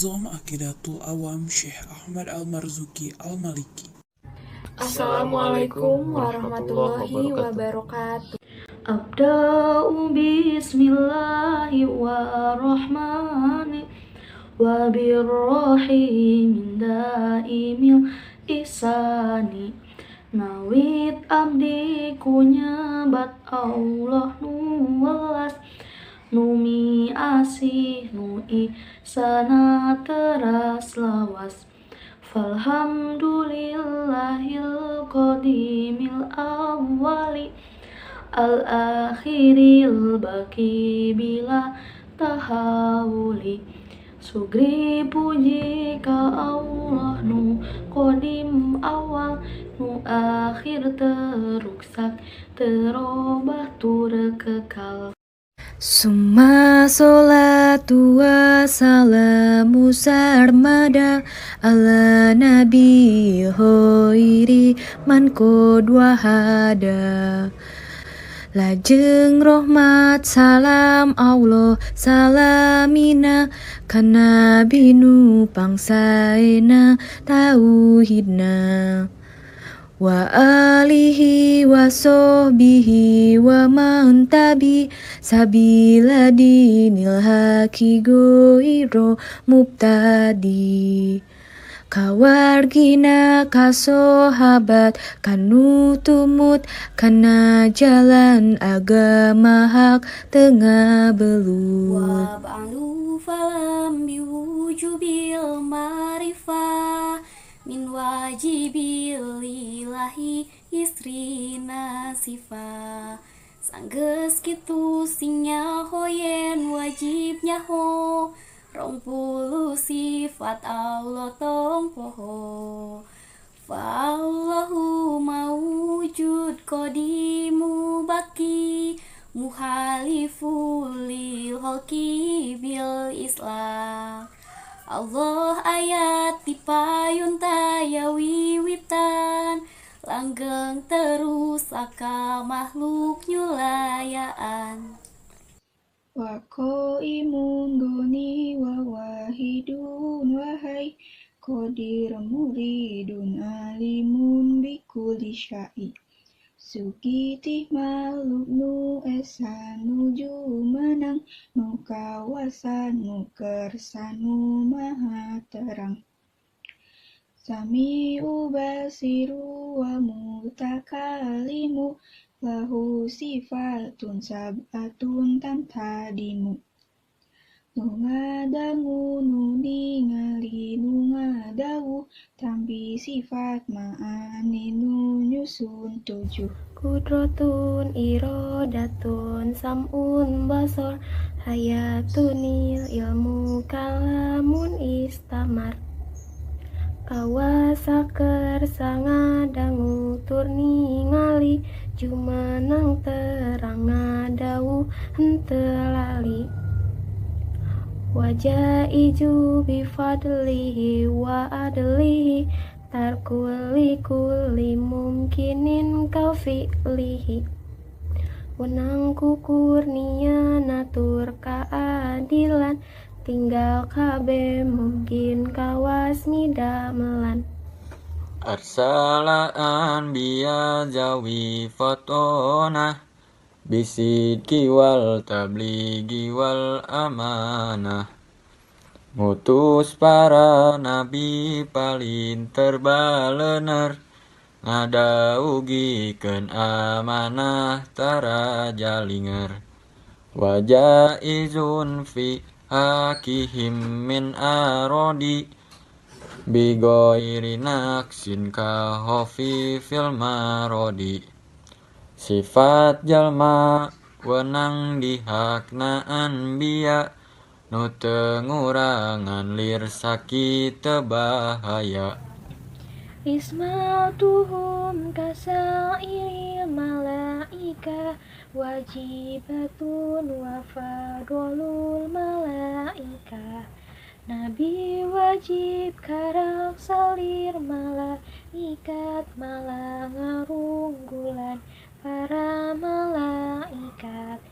Nazom Aqidatul Awam Syekh Ahmad Al-Marzuki Al-Maliki. Assalamualaikum warahmatullahi wabarakatuh. Abda'u bismillahirrahmanirrahim wa birrahim daimil ihsani nawit abdi kunyabat Allah nuwelas numi asih nu ihsana teras lawas falhamdulillahil qadimil awwali al-akhiril baki bila tahawuli sugri puji ka Allah nu qadim awal nu akhir teruksak terobah tur kekal. Summa sholatu wa salamu sarmada ala nabi hoiri man qad wahada. Lajeng rahmat salam Allah salamina kana binu pangsaena tauhidna wa alihi wa sohbihi wa man tabi sabila dinil haqi goiro mubtadi kawargina kasohabat kanu tumut kana jalan agama hak tengah belut wa ba'du falam biwujubil marifah min wajibil ilahi isrina sifah sanggeus kitu singnya hoyen wajibnya ho 20 sifat Allah tong poho fa'allahu mawujud qadimu baki muhalifu lil hoki bil islam Allah ayat dipayun taya wiwitan langgeng terus aka makhluk nyulayaan wa qaimun goni wa wahidun wahai qadir muridun alimun bikulli syai sugitih makhluk nu esa nuju menang nu kawasan nu kersa nu maha terang sami'u basiru wa mutakalimu lahu sifatun sab'atun tantadimu nu ngadangu nu ningali nu ngadawu tambi sifat ma'ani nu nyusun 7 Kudrotun irodatun sam'un basor hayatunil ilmu kalamun istamar kawasa kersa ngadangu tur ningali jumanang terang ngadawu henteu lali wajah iju bifadlihi wa adlihi tarkuli kulli mumkinin kaufi'lihi wenang kukurnia natur keadilan tinggal kabe mungkin kawas midamelan arsala anbiya jawi fatona bisidki wal tabligi wal amanah ngutus para nabi paling terbalener ngadaugikeun amanah tara jalinger wajah izun fi hakihim min arodi bigoiri naksin kahofi fil marodi sifat jalma wenang dihakna anbiya nu teu ngurangan lir sakit bahaya ismatuhum kasairil malaika wajibatun wa fadolul malaika nabi wajib karak salir malaikat malah ngarunggulan para malaikat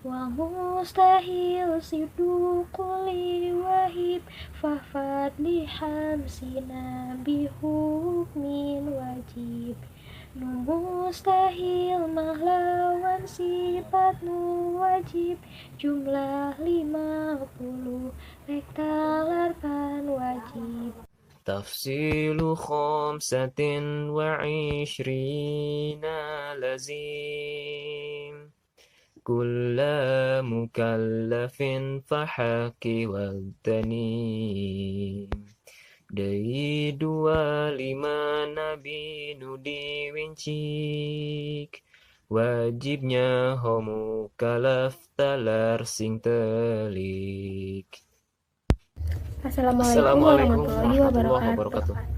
Wa mustahil sidukuli wahib fahfad lihamsina bihukmin wajib. Nu mustahil mahlawan sifat nu wajib jumlah 50 rektalarkan wajib. Tafsilu khamsatin wa ishrina lazim kulla mukallafin fahaki wal tanim. Dari 25 nabi nu diwincik wajibnya homo kalaf talar sing telik. Assalamualaikum warahmatullahi wabarakatuh.